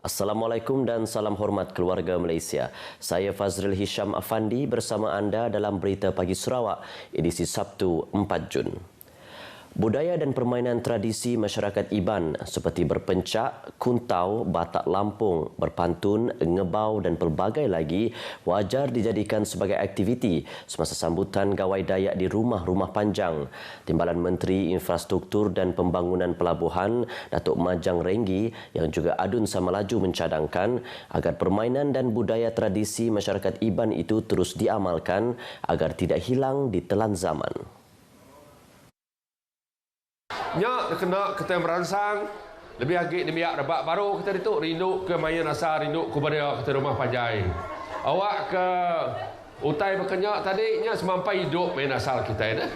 Assalamualaikum dan salam hormat keluarga Malaysia. Saya Fazril Hisham Afandi bersama anda dalam Berita Pagi Sarawak, edisi Sabtu 4 Jun. Budaya dan permainan tradisi masyarakat Iban seperti berpencak, kuntau, batak Lampung, berpantun, ngebau dan pelbagai lagi wajar dijadikan sebagai aktiviti semasa sambutan Gawai Dayak di Rumah-Rumah Panjang. Timbalan Menteri Infrastruktur dan Pembangunan Pelabuhan, Datuk Majang Renggi yang juga Adun Samalaju mencadangkan agar permainan dan budaya tradisi masyarakat Iban itu terus diamalkan agar tidak hilang di telan zaman. Nyak kena kita merangsang lebih lagi ni biak dapat baru kita itu rindu ke main rasa rindu kepada kita Rumah Panjang. Awak ke utai berkenyak tadi nya semampai hidup main asal kita ya.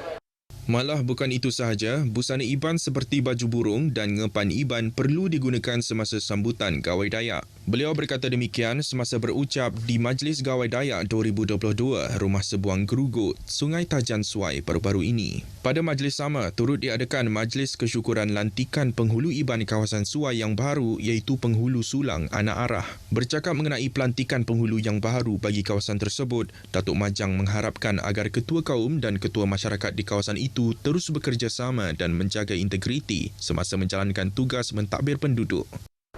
Malah bukan itu sahaja, busana Iban seperti baju burung dan ngepan Iban perlu digunakan semasa sambutan Gawai Dayak. Beliau berkata demikian semasa berucap di Majlis Gawai Dayak 2022 Rumah Sebuang Gerugut, Sungai Tajan Suai baru-baru ini. Pada majlis sama, turut diadakan Majlis Kesyukuran Lantikan Penghulu Iban kawasan Suai yang baru iaitu Penghulu Sulang Anak Arah. Bercakap mengenai pelantikan penghulu yang baru bagi kawasan tersebut, Datuk Majang mengharapkan agar ketua kaum dan ketua masyarakat di kawasan itu terus bekerjasama dan menjaga integriti semasa menjalankan tugas mentadbir penduduk.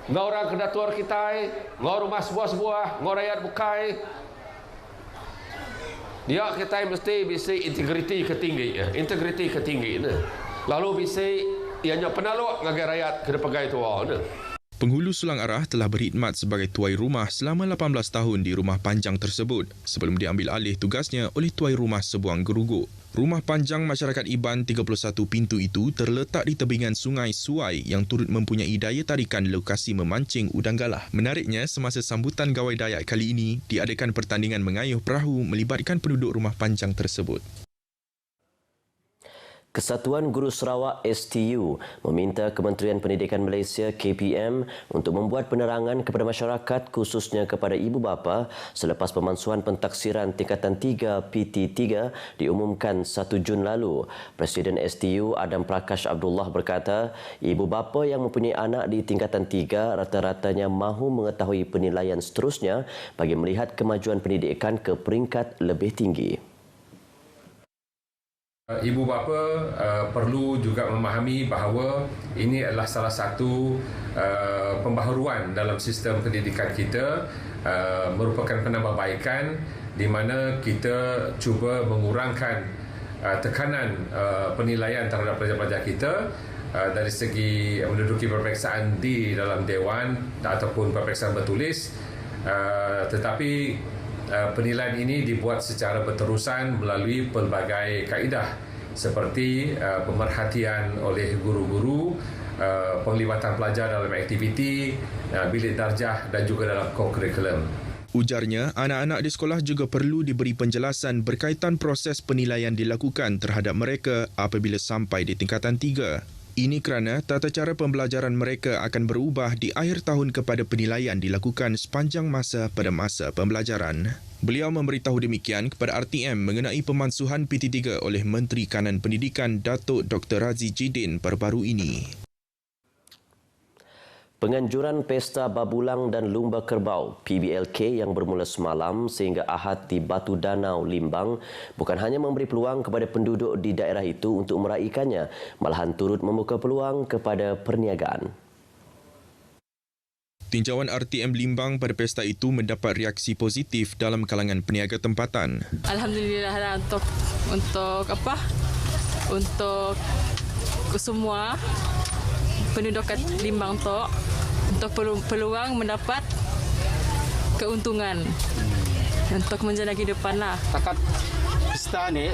Ngau orang kedatua kita, ngau rumah sebuah-sebuah, ngau rakyat bukai. Dia kita mesti bisa integriti ketinggi ya, integriti ketinggi ne. Lalu bisa ianya penaluk ngagai rakyat ke depan tua ne. Penghulu Sulang Arah telah berkhidmat sebagai tuai rumah selama 18 tahun di Rumah Panjang tersebut sebelum diambil alih tugasnya oleh tuai rumah Sebuang Gerugut. Rumah Panjang Masyarakat Iban 31 pintu itu terletak di tebingan Sungai Suai yang turut mempunyai daya tarikan lokasi memancing udang galah. Menariknya, semasa sambutan Gawai Dayak kali ini, diadakan pertandingan mengayuh perahu melibatkan penduduk Rumah Panjang tersebut. Kesatuan Guru Sarawak STU meminta Kementerian Pendidikan Malaysia KPM untuk membuat penerangan kepada masyarakat khususnya kepada ibu bapa selepas pemansuhan pentaksiran tingkatan 3 PT3 diumumkan 1 Jun lalu. Presiden STU Adam Prakash Abdullah berkata, ibu bapa yang mempunyai anak di tingkatan 3 rata-ratanya mahu mengetahui penilaian seterusnya bagi melihat kemajuan pendidikan ke peringkat lebih tinggi. Ibu bapa perlu juga memahami bahawa ini adalah salah satu pembaharuan dalam sistem pendidikan kita, merupakan penambahbaikan di mana kita cuba mengurangkan tekanan penilaian terhadap pelajar-pelajar kita dari segi menduduki peperiksaan di dalam dewan ataupun peperiksaan bertulis, tetapi penilaian ini dibuat secara berterusan melalui pelbagai kaedah seperti pemerhatian oleh guru-guru, penglibatan pelajar dalam aktiviti, bilik darjah dan juga dalam co-curriculum. Ujarnya, anak-anak di sekolah juga perlu diberi penjelasan berkaitan proses penilaian dilakukan terhadap mereka apabila sampai di tingkatan 3. Ini kerana tata cara pembelajaran mereka akan berubah di akhir tahun kepada penilaian dilakukan sepanjang masa pada masa pembelajaran. Beliau memberitahu demikian kepada RTM mengenai pemansuhan PT3 oleh Menteri Kanan Pendidikan Datuk Dr. Razi Jidin baru-baru ini. Penganjuran Pesta Babulang dan Lumba Kerbau PBLK yang bermula semalam sehingga Ahad di Batu Danau, Limbang bukan hanya memberi peluang kepada penduduk di daerah itu untuk meraikannya, malahan turut membuka peluang kepada perniagaan. Tinjauan RTM Limbang pada pesta itu mendapat reaksi positif dalam kalangan peniaga tempatan. Alhamdulillah lah untuk semua penduduk Limbang tu untuk peluang mendapat keuntungan untuk menjalani kehidupan lah. Takat pesta ni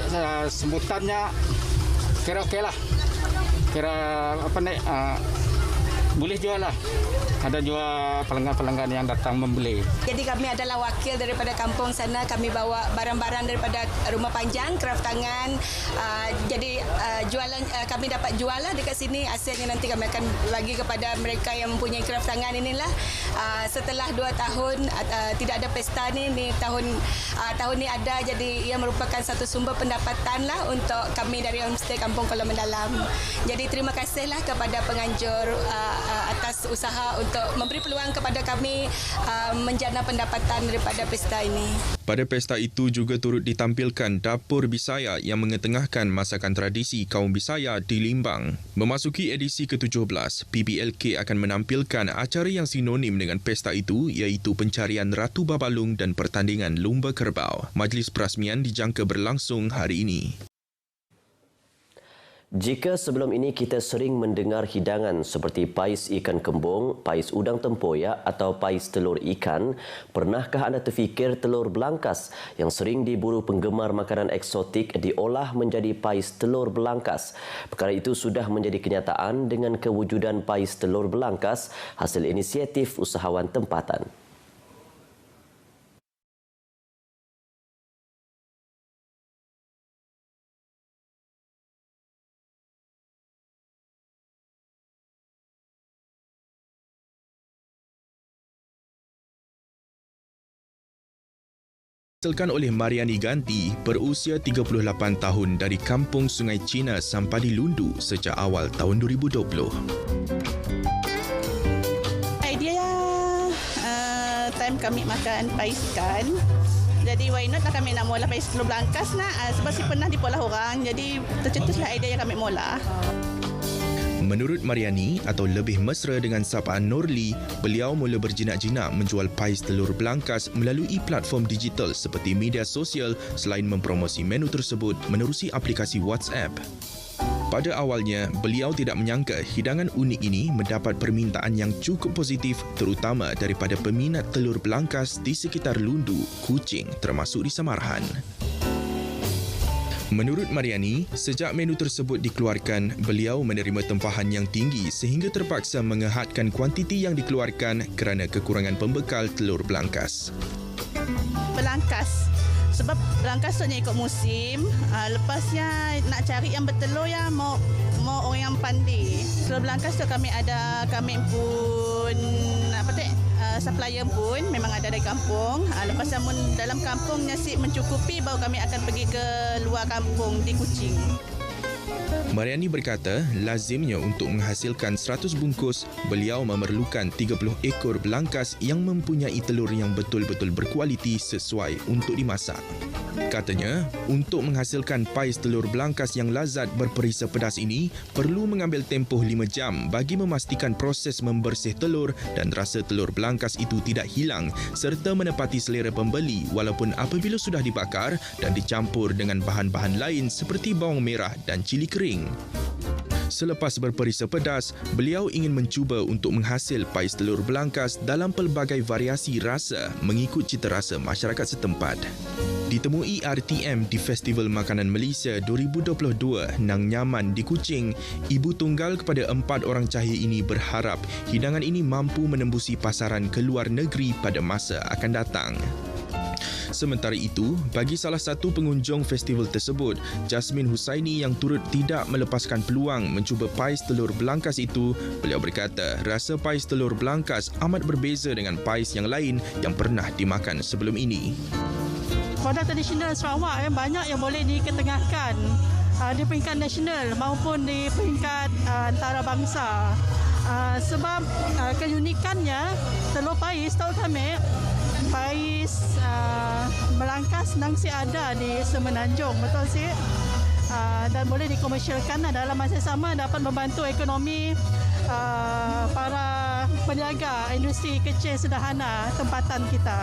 sebutannya kira okey lah. Kira boleh jual lah. Ada juga pelanggan-pelanggan yang datang membeli. Jadi kami adalah wakil daripada kampung sana. Kami bawa barang-barang daripada Rumah Panjang, kraft tangan. Jualan kami dapat jual lah dekat sini. Hasilnya nanti kami akan bagi kepada mereka yang mempunyai kraft tangan inilah. Setelah 2 tahun tidak ada pesta ni tahun ni ada. Jadi ia merupakan satu sumber pendapatan lah untuk kami dari Homestay Kampung Kolam Mendalam. Jadi terima kasihlah kepada penganjur atas terus usaha untuk memberi peluang kepada kami menjana pendapatan daripada pesta ini. Pada pesta itu juga turut ditampilkan Dapur Bisaya yang mengetengahkan masakan tradisi kaum Bisaya di Limbang. Memasuki edisi ke-17, PBLK akan menampilkan acara yang sinonim dengan pesta itu iaitu pencarian Ratu Babalung dan pertandingan Lumba Kerbau. Majlis perasmian dijangka berlangsung hari ini. Jika sebelum ini kita sering mendengar hidangan seperti pais ikan kembung, pais udang tempoyak atau pais telur ikan, pernahkah anda terfikir telur belangkas yang sering diburu penggemar makanan eksotik diolah menjadi pais telur belangkas? Perkara itu sudah menjadi kenyataan dengan kewujudan pais telur belangkas hasil inisiatif usahawan tempatan. Dihasilkan oleh Mariani Ganti berusia 38 tahun dari Kampung Sungai Cina Sampadi Lundu sejak awal tahun 2020. Idea time kami makan pais ikan. Jadi why not lah kami nak mula pais telur belangkas nak sebab si pernah dipolah orang. Jadi tercetuslah idea yang kami mula. Menurut Mariani atau lebih mesra dengan sapaan Norli, beliau mula berjinak-jinak menjual pais telur belangkas melalui platform digital seperti media sosial selain mempromosi menu tersebut menerusi aplikasi WhatsApp. Pada awalnya, beliau tidak menyangka hidangan unik ini mendapat permintaan yang cukup positif terutama daripada peminat telur belangkas di sekitar Lundu, Kuching termasuk di Samarhan. Menurut Mariani, sejak menu tersebut dikeluarkan, beliau menerima tempahan yang tinggi sehingga terpaksa mengehadkan kuantiti yang dikeluarkan kerana kekurangan pembekal telur belangkas. Belangkas. Sebab belangkas tu ikut musim. Lepasnya nak cari yang bertelur ya mau orang yang pandai. Telur belangkas tu kami pun supplier pun memang ada dari kampung. Lepas dalam kampung nasi mencukupi baru kami akan pergi ke luar kampung di Kuching. Mariani berkata, lazimnya untuk menghasilkan 100 bungkus, beliau memerlukan 30 ekor belangkas yang mempunyai telur yang betul-betul berkualiti sesuai untuk dimasak. Katanya, untuk menghasilkan pais telur belangkas yang lazat berperisa pedas ini, perlu mengambil tempoh 5 jam bagi memastikan proses membersih telur dan rasa telur belangkas itu tidak hilang serta menepati selera pembeli walaupun apabila sudah dibakar dan dicampur dengan bahan-bahan lain seperti bawang merah dan cili kering. Selepas berperisa pedas, beliau ingin mencuba untuk menghasil pais telur belangkas dalam pelbagai variasi rasa mengikut cita rasa masyarakat setempat. Ditemui RTM di Festival Makanan Malaysia 2022 Nang Nyaman di Kuching, ibu tunggal kepada 4 orang cahaya ini berharap hidangan ini mampu menembusi pasaran ke luar negeri pada masa akan datang. Sementara itu, bagi salah satu pengunjung festival tersebut, Jasmine Husaini yang turut tidak melepaskan peluang mencuba pais telur belangkas itu, beliau berkata rasa pais telur belangkas amat berbeza dengan pais yang lain yang pernah dimakan sebelum ini. Produk tradisional Sarawak banyak yang boleh diketengahkan di peringkat nasional maupun di peringkat antarabangsa. Sebab keunikannya telur pais tahu kami pais belangkas nangsi ada di Semenanjung, betul sih? Dan boleh dikomersialkan dalam masa sama dapat membantu ekonomi para peniaga industri kecil sederhana tempatan kita.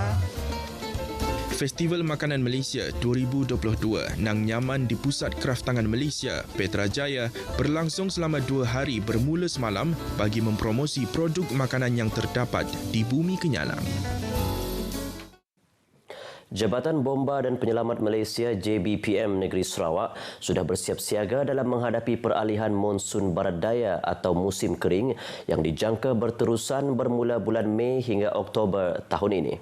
Festival Makanan Malaysia 2022 Nang Nyaman di Pusat Kraftangan Malaysia, Petrajaya berlangsung selama 2 hari bermula semalam bagi mempromosi produk makanan yang terdapat di Bumi Kenyalang. Jabatan Bomba dan Penyelamat Malaysia JBPM Negeri Sarawak sudah bersiap siaga dalam menghadapi peralihan monsun barat daya atau musim kering yang dijangka berterusan bermula bulan Mei hingga Oktober tahun ini.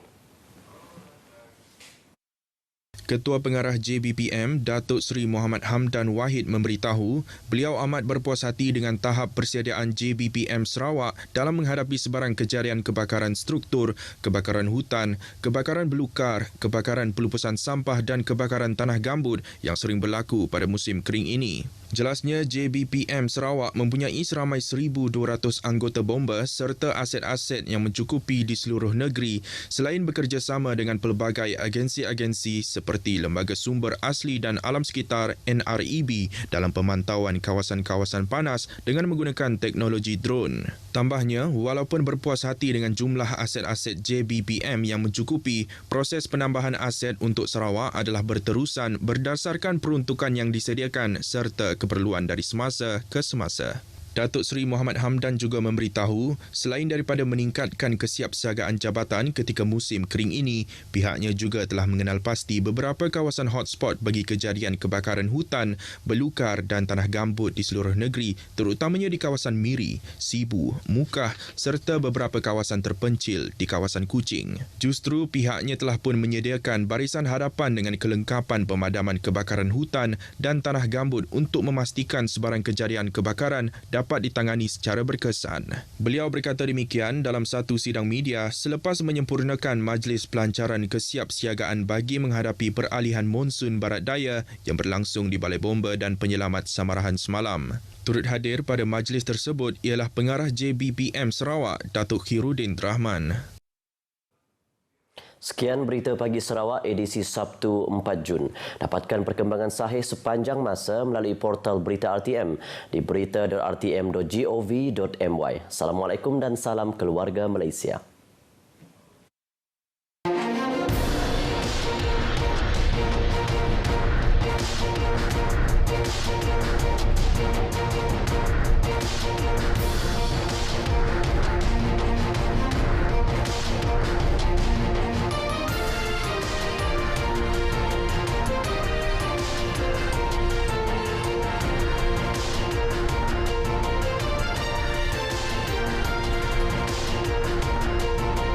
Ketua Pengarah JBPM, Datuk Seri Muhammad Hamdan Wahid memberitahu beliau amat berpuas hati dengan tahap persediaan JBPM Sarawak dalam menghadapi sebarang kejadian kebakaran struktur, kebakaran hutan, kebakaran belukar, kebakaran pelupusan sampah dan kebakaran tanah gambut yang sering berlaku pada musim kering ini. Jelasnya, JBPM Sarawak mempunyai seramai 1,200 anggota bomba serta aset-aset yang mencukupi di seluruh negeri selain bekerjasama dengan pelbagai agensi-agensi seperti Lembaga Sumber Asli dan Alam Sekitar NREB dalam pemantauan kawasan-kawasan panas dengan menggunakan teknologi drone. Tambahnya, walaupun berpuas hati dengan jumlah aset-aset JBPM yang mencukupi, proses penambahan aset untuk Sarawak adalah berterusan berdasarkan peruntukan yang disediakan serta keperluan dari semasa ke semasa. Datuk Seri Muhammad Hamdan juga memberitahu, selain daripada meningkatkan kesiapsiagaan jabatan ketika musim kering ini, pihaknya juga telah mengenal pasti beberapa kawasan hotspot bagi kejadian kebakaran hutan, belukar dan tanah gambut di seluruh negeri, terutamanya di kawasan Miri, Sibu, Mukah serta beberapa kawasan terpencil di kawasan Kuching. Justru pihaknya telah pun menyediakan barisan hadapan dengan kelengkapan pemadaman kebakaran hutan dan tanah gambut untuk memastikan sebarang kejadian kebakaran dapat ditangani secara berkesan. Beliau berkata demikian dalam satu sidang media selepas menyempurnakan majlis pelancaran kesiapsiagaan bagi menghadapi peralihan monsun barat daya yang berlangsung di Balai Bomba dan Penyelamat Samarahan semalam. Turut hadir pada majlis tersebut ialah pengarah JBPM Sarawak, Datuk Khairuddin Rahman. Sekian berita pagi Sarawak edisi Sabtu 4 Jun. Dapatkan perkembangan sahih sepanjang masa melalui portal berita RTM di berita.rtm.gov.my. Assalamualaikum dan salam keluarga Malaysia.